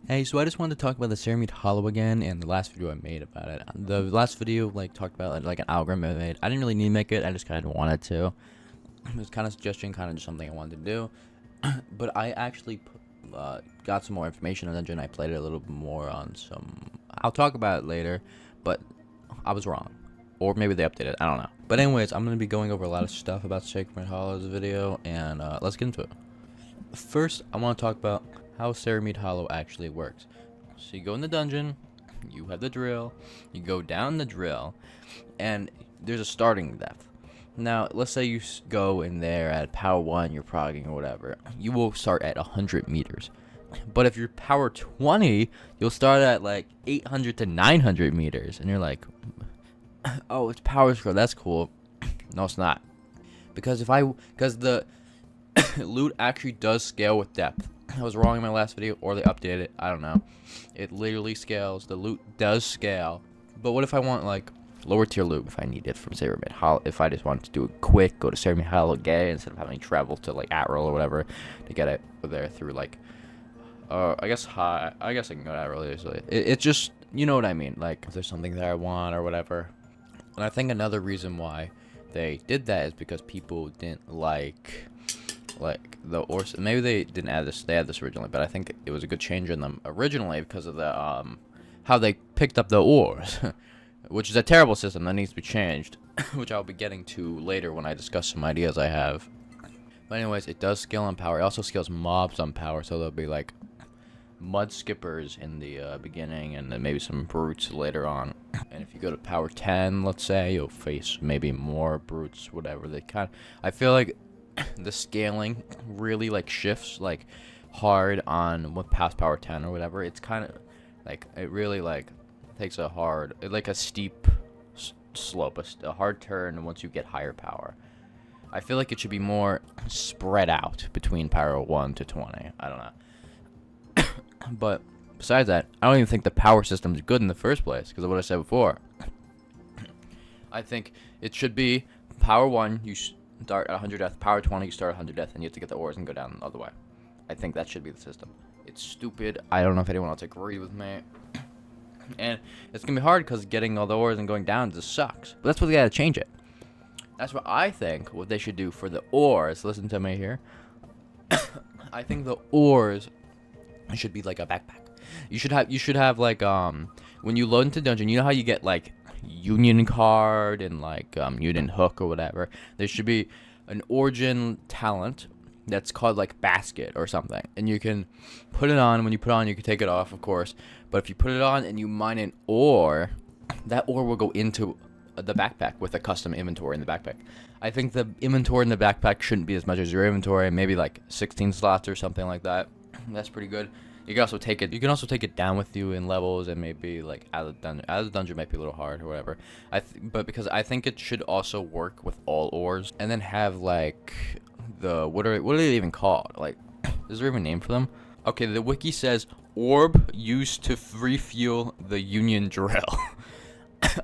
Hey, so I just wanted to talk about the Saramaed Hollow again, and the last video I made about it. The last video talked about like an algorithm I made. I didn't really need to make it. I just kind of wanted to. It was kind of suggestion, kind of just something I wanted to do. But I actually got some more information on the dungeon. I played it a little bit more on some. I'll talk about it later, but I was wrong, or maybe they updated it. I don't know. But anyways, I'm gonna be going over a lot of stuff about Saramaed Hollow's video, and let's get into it. First, I want to talk about how Saramaed Hollow actually works. So you go in the dungeon, you have the drill, you go down the drill, and there's a starting depth. Now, let's say you go in there at power 1, you're progging or whatever, you will start at 100 meters. But if you're power 20, you'll start at like 800 to 900 meters, and you're like, oh, it's power scroll, that's cool. No, it's not. Because the loot actually does scale with depth. I was wrong in my last video, or they updated it. I don't know. It literally scales. The loot does scale. But what if I want like lower tier loot? If I need it from Saramaed Hollow, if I just wanted to do it quick, go to Saramaed Hollow, get it instead of having to travel to like Atril or whatever to get it there through like, I guess I can go to Atril easily. It's just, you know what I mean. Like if there's something that I want or whatever. And I think another reason why they did that is because people didn't like the ores. Maybe they didn't add this. They had this originally, but I think it was a good change in them originally because of the how they picked up the ores, which is a terrible system that needs to be changed, which I'll be getting to later when I discuss some ideas I have. But anyways, it does scale on power. It also scales mobs on power, so there'll be like mud skippers in the beginning, and then maybe some brutes later on. And if you go to power 10, let's say, you'll face maybe more brutes, whatever. I feel like the scaling really like shifts like hard on what past power 10 or whatever. It's kind of like it really like takes a steep slope, a hard turn once you get higher power. I feel like it should be more spread out between power 1 to 20. I don't know. But besides that, I don't even think the power system is good in the first place because of what I said before. I think it should be power 1 you start at 100 death, power 20 you start at 100 death, and you have to get the ores and go down the other way. I think that should be the system. It's stupid. I don't know if anyone else agrees with me. And it's gonna be hard because getting all the ores and going down just sucks. But that's what they gotta change it. That's what I think what they should do for the ores. Listen to me here. I think the ores should be like a backpack. You should have like when you load into dungeon, you know how you get like union card and like union hook or whatever. There should be an origin talent that's called like basket or something, and you can put it on. When you put it on, you can take it off, of course, but if you put it on and you mine an ore, that ore will go into the backpack with a custom inventory in the backpack. I think the inventory in the backpack shouldn't be as much as your inventory, maybe like 16 slots or something like that. That's pretty good. You can also take it down with you in levels, and maybe like out of the dungeon. Out of the dungeon might be a little hard or whatever. But because I think it should also work with all ores, and then have like what are they even called? Like, is there even a name for them? Okay, the wiki says orb used to refuel the union drill.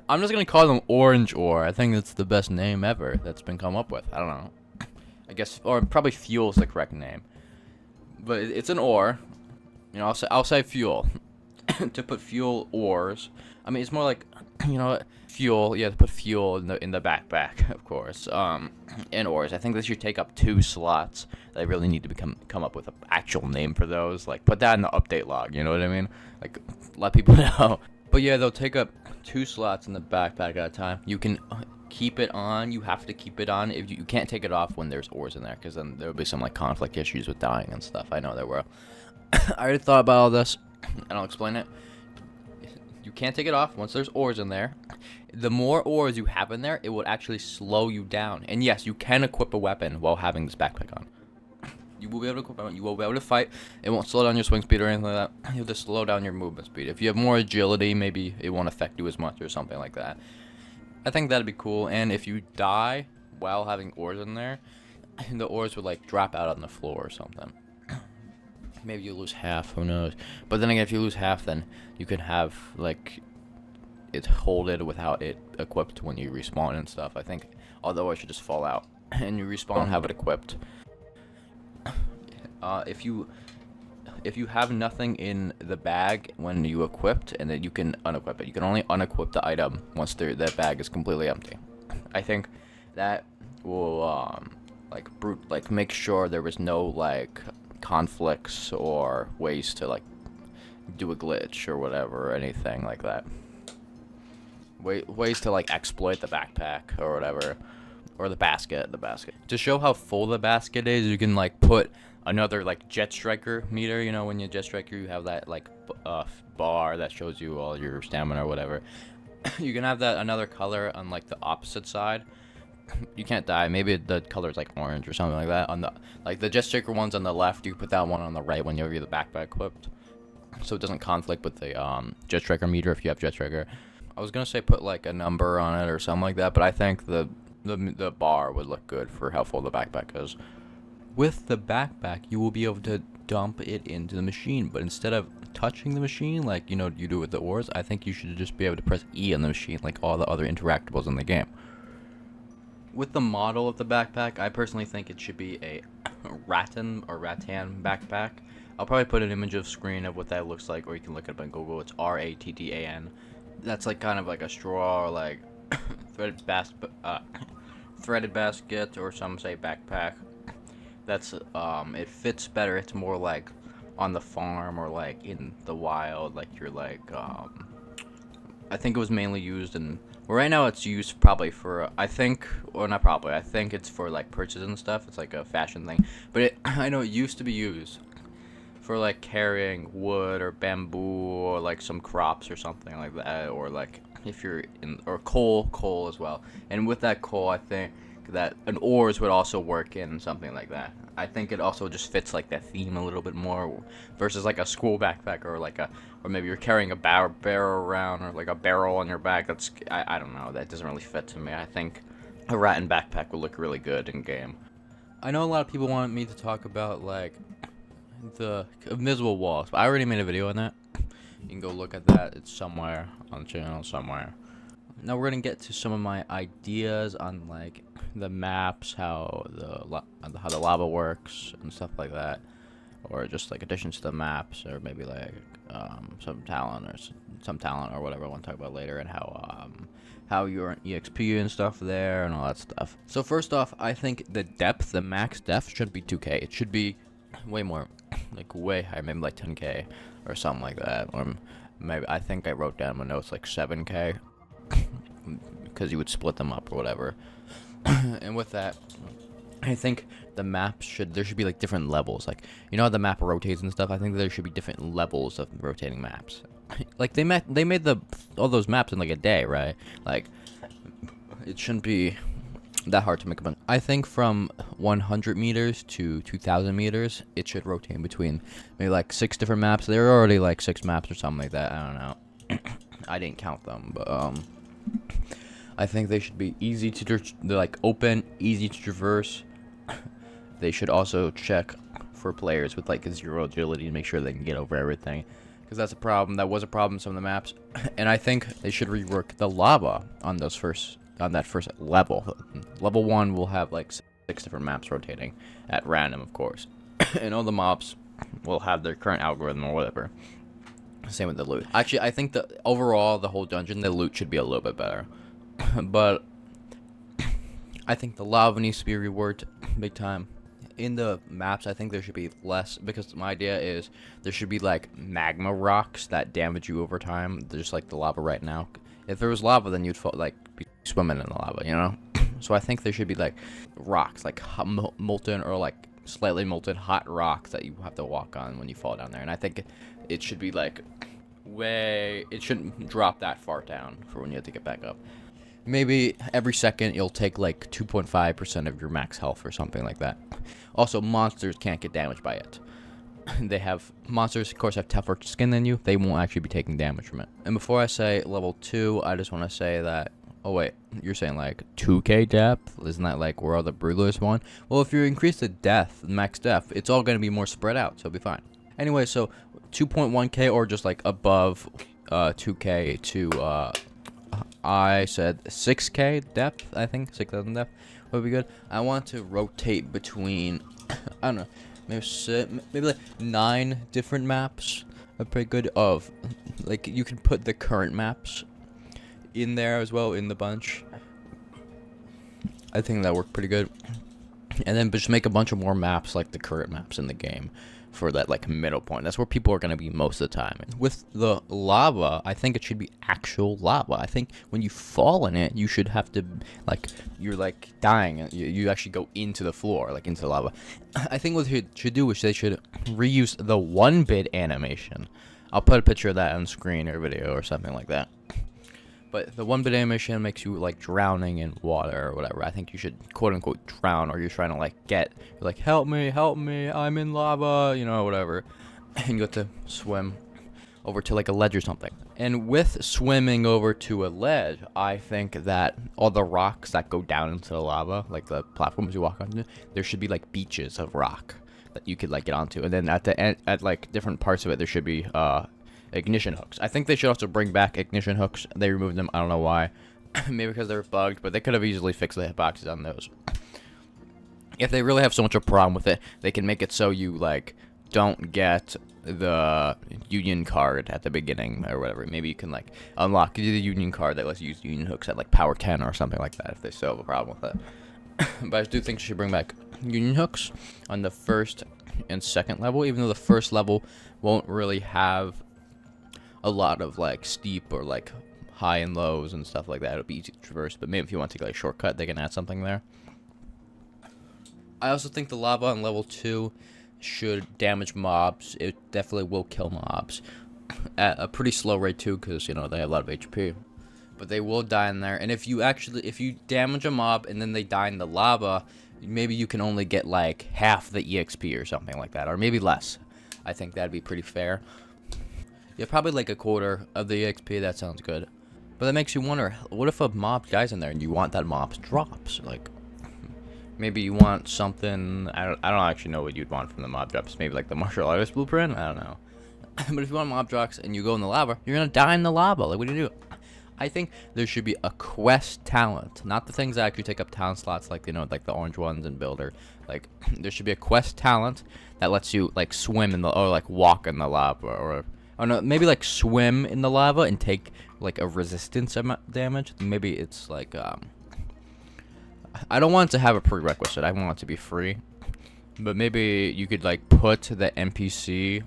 I'm just gonna call them orange ore. I think that's the best name ever that's been come up with. I don't know. I guess, or probably fuel is the correct name. But it's an ore. You know, I'll say fuel to put fuel ores. I mean, it's more like, you know, fuel. Yeah, to put fuel in the backpack, of course. And ores. I think this should take up 2 slots. They really need to come up with an actual name for those. Like, put that in the update log. You know what I mean? Like, let people know. But yeah, they'll take up 2 slots in the backpack at a time. You can keep it on. You have to keep it on. If you can't take it off when there's ores in there, because then there'll be some like conflict issues with dying and stuff. I know there were. I already thought about all this, and I'll explain it. You can't take it off once there's ores in there. The more ores you have in there, it will actually slow you down. And yes, you can equip a weapon while having this backpack on. You will be able to equip a weapon. You will be able to fight. It won't slow down your swing speed or anything like that. You'll just slow down your movement speed. If you have more agility, maybe it won't affect you as much or something like that. I think that'd be cool. And if you die while having ores in there, the ores would like drop out on the floor or something. Maybe you lose half, who knows. But then again, if you lose half, then you can have like it holded without it equipped when you respawn and stuff. I think otherwise you just fall out and you respawn and have it equipped. If you if you have nothing in the bag when you equipped, and then you can unequip it. You can only unequip the item once the bag is completely empty. I think that will like make sure there was no like conflicts or ways to like do a glitch or whatever or anything like that. Ways to like exploit the backpack or whatever, or the basket. To show how full the basket is, you can like put another like jet striker meter. You know, when you jet striker, you have that like bar that shows you all your stamina or whatever. You can have that another color on like the opposite side. You can't die. Maybe the color is like orange or something like that. On the like the jet striker one's on the left. You put that one on the right when you have the backpack equipped, so it doesn't conflict with the jet striker meter if you have jet striker. I was gonna say put like a number on it or something like that, but I think the bar would look good for how full the backpack is. With the backpack, you will be able to dump it into the machine, but instead of touching the machine like you do with the ores, I think you should just be able to press E on the machine like all the other interactables in the game. With the model of the backpack, I personally think it should be a rattan backpack. I'll probably put an image of screen of what that looks like, or you can look it up on Google. It's RATTAN. That's like kind of like a straw or like threaded basket, or some say backpack. That's it fits better. It's more like on the farm or like in the wild, like you're like I think it was mainly used in, well, right now it's used probably for I think it's for like purchases and stuff. It's like a fashion thing, but I know it used to be used for like carrying wood or bamboo or like some crops or something like that, or like if you're in, or coal as well. And with that coal, I think that an ores would also work in something like that. I think it also just fits like that theme a little bit more versus like a school backpack, or like or maybe you're carrying a barrel around, or like a barrel on your back. That's I don't know, that doesn't really fit to me. I think a rattan backpack would look really good in game. I know a lot of people want me to talk about like the invisible walls, but I already made a video on that. You can go look at that. It's somewhere on the channel somewhere. Now we're gonna get to some of my ideas on like the maps, how the lava works and stuff like that, or just like additions to the maps, or maybe like some talent or whatever I want to talk about later, and how your EXP and stuff there and all that stuff. So first off, I think the max depth shouldn't be 2K. It should be way more, like way higher, maybe like 10K or something like that, or maybe I think I wrote down my notes like 7K because you would split them up or whatever. And with that, I think the maps there should be like different levels. Like, you know how the map rotates and stuff? I think there should be different levels of rotating maps. Like they made all those maps in like a day, right? Like it shouldn't be that hard to make a bunch. I think from 100 meters to 2,000 meters, it should rotate between maybe like 6 different maps. There are already like 6 maps or something like that. I don't know. I didn't count them, but I think they should be easy to they're like open, easy to traverse. They should also check for players with like a 0 agility to make sure they can get over everything, because that's a problem. That was a problem in some of the maps, and I think they should rework the lava on that first level. Level 1 will have like 6 different maps rotating at random, of course, and all the mobs will have their current algorithm or whatever. Same with the loot. Actually, I think that overall the whole dungeon, the loot should be a little bit better. But I think the lava needs to be reworked big time. In the maps, I think there should be less, because my idea is there should be like magma rocks that damage you over time. They're just like the lava right now. If there was lava, then you'd be swimming in the lava, you know? So I think there should be like rocks, like molten or like slightly molten hot rocks that you have to walk on when you fall down there. And I think it should be like it shouldn't drop that far down for when you have to get back up. Maybe every second you'll take like 2.5% of your max health or something like that. Also, monsters can't get damaged by it. Monsters, of course, have tougher skin than you. They won't actually be taking damage from it. And before I say level 2, I just want to say that, oh wait, you're saying like 2K depth? Isn't that like where all the brilliant one? Well, if you increase the max depth, it's all going to be more spread out, so it'll be fine. Anyway, so 2.1K or just like above 2K to I said 6K depth, I think 6,000 depth would be good. I want to rotate between I don't know, maybe like 9 different maps are pretty good. Of like you can put the current maps in there as well in the bunch. I think that worked pretty good. And then just make a bunch of more maps like the current maps in the game for that like middle point. That's where people are going to be most of the time. With the lava, I think it should be actual lava. I think when you fall in it, you should have to, like, you're like dying and you actually go into the floor, like into the lava. I think what they should do is they should reuse the 1-bit animation. I'll put a picture of that on screen or video or something like that. But the 1-bit animation makes you like drowning in water or whatever. I think you should quote unquote drown, or you're trying to like you're like, help me, I'm in lava, you know, whatever. And you have to swim over to like a ledge or something. And with swimming over to a ledge, I think that all the rocks that go down into the lava, like the platforms you walk onto, there should be like beaches of rock that you could like get onto. And then at the end, at like different parts of it, there should be ignition hooks. I think they should also bring back ignition hooks. They removed them. I don't know why. Maybe because they were bugged, but they could have easily fixed the hitboxes on those. If they really have so much of a problem with it, they can make it so you like don't get the union card at the beginning or whatever. Maybe you can like unlock the union card that lets you use union hooks at like power 10 or something like that if they still have a problem with it. But I do think they should bring back union hooks on the first and second level, even though the first level won't really have a lot of like steep or like high and lows and stuff like that. It'll be easy to traverse, but maybe if you want to take like a shortcut, they can add something there. I also think the lava on level 2 should damage mobs. It definitely will kill mobs at a pretty slow rate too, because you know they have a lot of HP. But they will die in there, and if you damage a mob and then they die in the lava, maybe you can only get like half the EXP or something like that, or maybe less. I think that'd be pretty fair. Yeah, probably like a quarter of the EXP. That sounds good. But that makes you wonder, what if a mob dies in there and you want that mob's drops? Like, maybe you want something, I don't actually know what you'd want from the mob drops. Maybe like the martial artist blueprint? I don't know. But if you want mob drops and you go in the lava, you're going to die in the lava. Like, what do you do? I think there should be a quest talent. Not the things that actually take up talent slots, like, you know, like the orange ones in Builder. Like, there should be a quest talent that lets you, like, swim in the, or like walk in the lava, or no, maybe like swim in the lava and take like a resistance damage. Maybe it's like I don't want it to have a prerequisite. I want it to be free. But maybe you could like put the NPC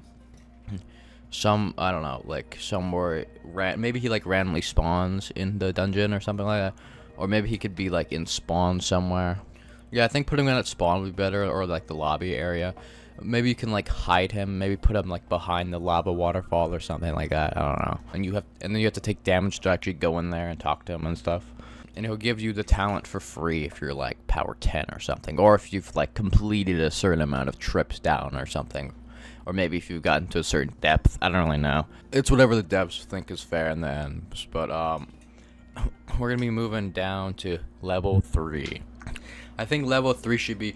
I don't know, like somewhere maybe he like randomly spawns in the dungeon or something like that. Or maybe he could be like in spawn somewhere. Yeah, I think putting him at spawn would be better, or like the lobby area. Maybe you can like hide him. Maybe put him like behind the lava waterfall or something like that. I don't know. And then you have to take damage to actually go in there and talk to him and stuff. And he'll give you the talent for free if you're like power 10 or something, or if you've like completed a certain amount of trips down or something, or maybe if you've gotten to a certain depth. I don't really know. It's whatever the devs think is fair in the end. But we're gonna be moving down to level 3. I think level 3 should be.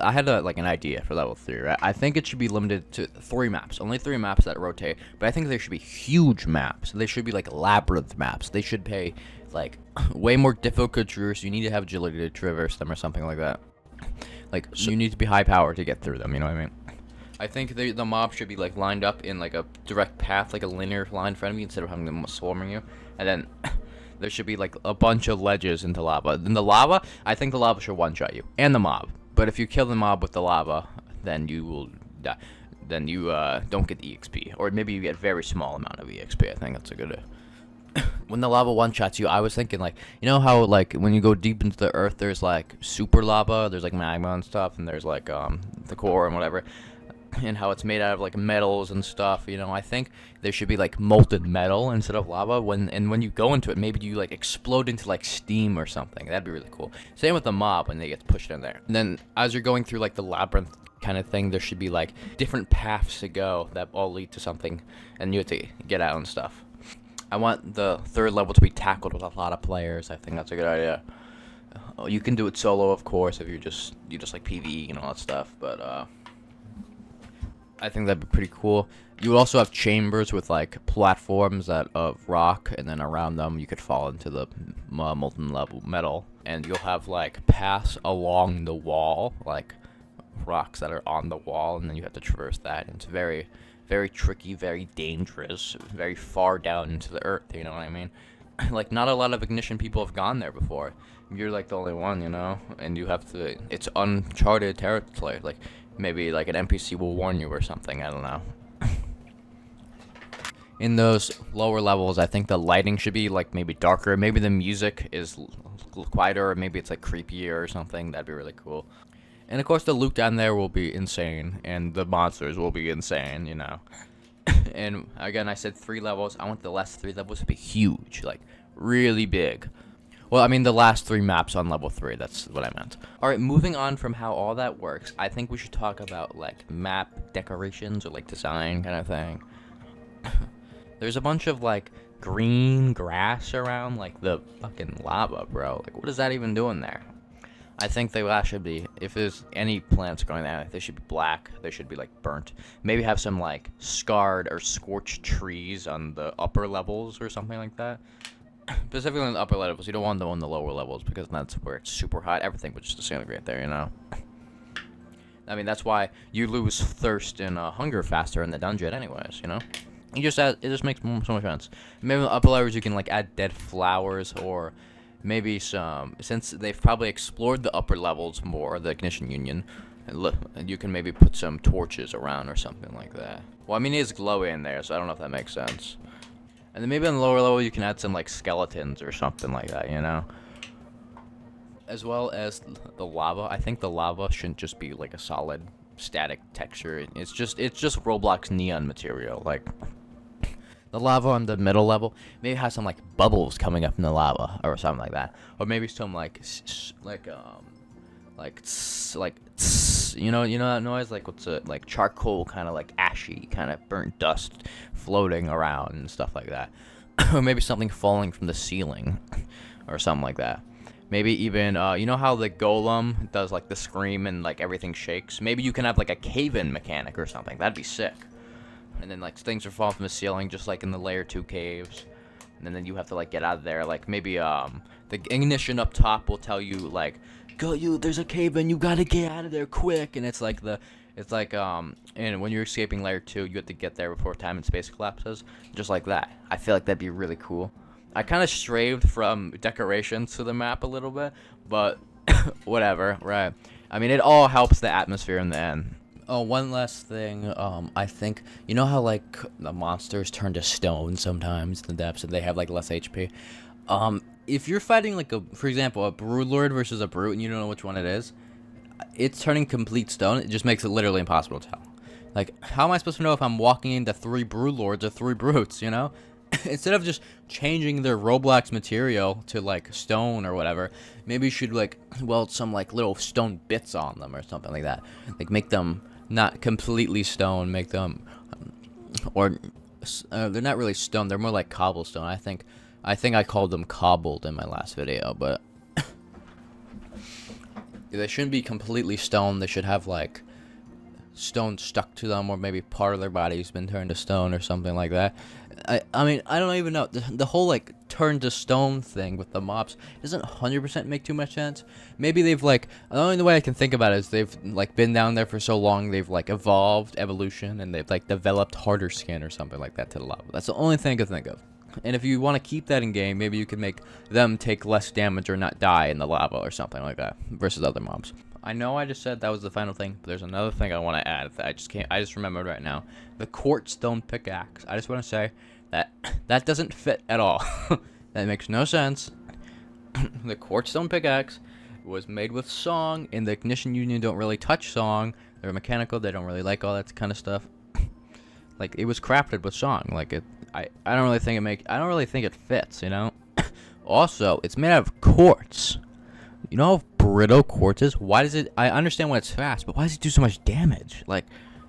I had an idea for level 3, right? I think it should be limited to 3 maps. Only 3 maps that rotate. But I think there should be huge maps. They should be like labyrinth maps. They should pay like way more difficult to traverse. You need to have agility to traverse them or something like that. Like, so you need to be high power to get through them, you know what I mean? I think the mob should be like lined up in like a direct path, like a linear line in front of you, instead of having them swarming you. And then there should be like a bunch of ledges into lava. In the lava, I think the lava should one-shot you and the mob. But if you kill the mob with the lava, then you will die. Then you don't get EXP, or maybe you get a very small amount of EXP. I think that's a good. When the lava one-shots you, I was thinking like, you know how like when you go deep into the earth, there's like super lava, there's like magma and stuff, and there's like the core and whatever, and how it's made out of like metals and stuff. You know, I think there should be like molten metal instead of lava. When you go into it, maybe you like explode into like steam or something. That'd be really cool. Same with the mob when they get pushed in there. And then as you're going through like the labyrinth kind of thing, there should be like different paths to go that all lead to something, and you have to get out and stuff. I want the 3rd level to be tackled with a lot of players. I think that's a good idea. You can do it solo, of course, if you just like PvE and all that stuff, but I think that'd be pretty cool. You would also have chambers with like platforms of rock, and then around them you could fall into the molten level metal, and you'll have like paths along the wall, like rocks that are on the wall, and then you have to traverse that. It's very, very tricky, very dangerous, very far down into the earth, you know what I mean? Like, not a lot of Ignition people have gone there before. You're, like, the only one, you know? And you have to, it's uncharted territory. Like, maybe, like, an NPC will warn you or something, I don't know. In those lower levels, I think the lighting should be, like, maybe darker. Maybe the music is quieter, or maybe it's, like, creepier or something. That'd be really cool. And, of course, the loot down there will be insane, and the monsters will be insane, you know? And again, I said 3 levels. I want the last 3 levels to be huge, like really big. Well, I mean the last 3 maps on level 3. That's what I meant. All right, moving on from how all that works, I think we should talk about like map decorations or like design kind of thing. There's a bunch of like green grass around like the fucking lava, bro. Like, what is that even doing there? I think they should be, if there's any plants growing there, they should be black. They should be, like, burnt. Maybe have some, like, scarred or scorched trees on the upper levels or something like that. Specifically on the upper levels. You don't want them on the lower levels because that's where it's super hot. Everything would just disintegrate there, you know? I mean, that's why you lose thirst and hunger faster in the dungeon anyways, you know? You just add, it just makes so much sense. Maybe on the upper levels you can, like, add dead flowers or... maybe some, since they've probably explored the upper levels more, the Ignition Union, and you can maybe put some torches around or something like that. Well, I mean, it is glowy in there, so I don't know if that makes sense. And then maybe on the lower level, you can add some, like, skeletons or something like that, you know? As well as the lava. I think the lava shouldn't just be, like, a solid, static texture. It's just Roblox neon material, like... The lava on the middle level, maybe have some like bubbles coming up in the lava or something like that, or maybe some you know that noise, like what's it, like charcoal, kind of like ashy, kind of burnt dust floating around and stuff like that, or maybe something falling from the ceiling, or something like that. Maybe even you know how the golem does like the scream and like everything shakes. Maybe you can have like a cave-in mechanic or something. That'd be sick. And then, like, things are falling from the ceiling, just like in the layer 2 caves. And then you have to, like, get out of there. Like, maybe, the ignition up top will tell you, like, there's a cave in, you gotta get out of there quick. And it's like, and when you're escaping layer 2, you have to get there before time and space collapses. Just like that. I feel like that'd be really cool. I kind of strayed from decorations to the map a little bit, but whatever, right? I mean, it all helps the atmosphere in the end. Oh, one last thing, I think, you know how, like, the monsters turn to stone sometimes in the depths and they have, like, less HP? If you're fighting, like, for example, a Broodlord versus a Brute and you don't know which one it is, it's turning complete stone. It just makes it literally impossible to tell. Like, how am I supposed to know if I'm walking into 3 Broodlords or 3 Brutes, you know? Instead of just changing their Roblox material to, like, stone or whatever, maybe you should, like, weld some, like, little stone bits on them or something like that. Like, make them... not completely stone, make them, they're not really stone, they're more like cobblestone. I think I called them cobbled in my last video, but they shouldn't be completely stone. They should have like stone stuck to them, or maybe part of their body's been turned to stone or something like that. I mean, I don't even know. The whole, like, turn to stone thing with the mobs doesn't 100% make too much sense. Maybe they've, like, the only way I can think about it is they've, like, been down there for so long, they've, like, evolution, and they've, like, developed harder skin or something like that to the lava. That's the only thing I can think of. And if you want to keep that in game, maybe you can make them take less damage or not die in the lava or something like that versus other mobs. I know I just said that was the final thing, but there's another thing I want to add that I just remembered right now. The quartz stone pickaxe. I just want to say that doesn't fit at all. That makes no sense. The quartz stone pickaxe was made with song, and the Ignition Union don't really touch song. They're mechanical. They don't really like all that kind of stuff. Like, it was crafted with song. Like, I don't really think it fits, you know? Also, it's made out of quartz. You know how brittle quartz is? Why does it... I understand when it's fast, but why does it do so much damage? Like,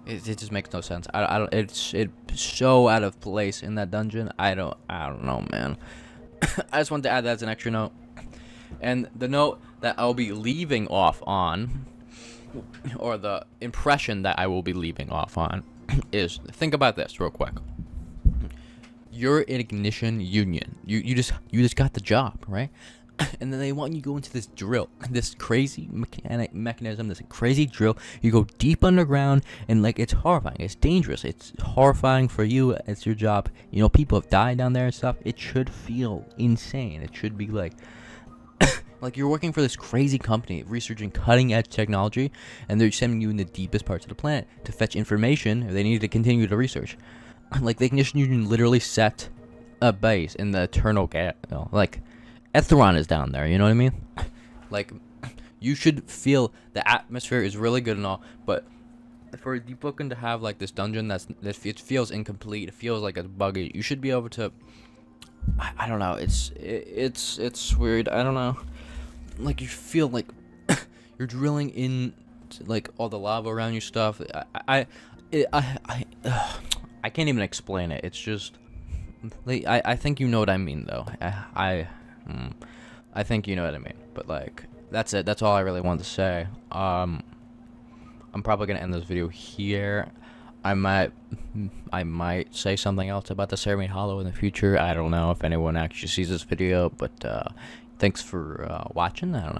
it just makes no sense. It's so out of place in that dungeon. I don't know, man. I just wanted to add that as an extra note. And the note that I'll be leaving off on, or the impression that I will be leaving off on, is, think about this real quick. You're an Ignition Union. You just got the job, right? And then they want you to go into this drill, this crazy mechanism, this crazy drill. You go deep underground, and like it's horrifying. It's dangerous. It's horrifying for you. It's your job. You know, people have died down there and stuff. It should feel insane. It should be like like you're working for this crazy company researching cutting edge technology, and they're sending you in the deepest parts of the planet to fetch information if they need to continue the research. Like they can literally set a base in the eternal gap. You know, like Etheron is down there, you know what I mean? Like, you should feel the atmosphere is really good and all, but for Deepwoken to have like this dungeon that it feels incomplete, it feels like it's buggy. You should be able to, I don't know, it's weird. I don't know, like you feel like you're drilling in like all the lava around you stuff. I can't even explain it. It's just like I think you know what I mean though. I think you know what I mean, but like that's it. That's all I really wanted to say. I'm probably gonna end this video here. I might say something else about the Saramaed Hollow in the future. I don't know if anyone actually sees this video, but thanks for watching. I don't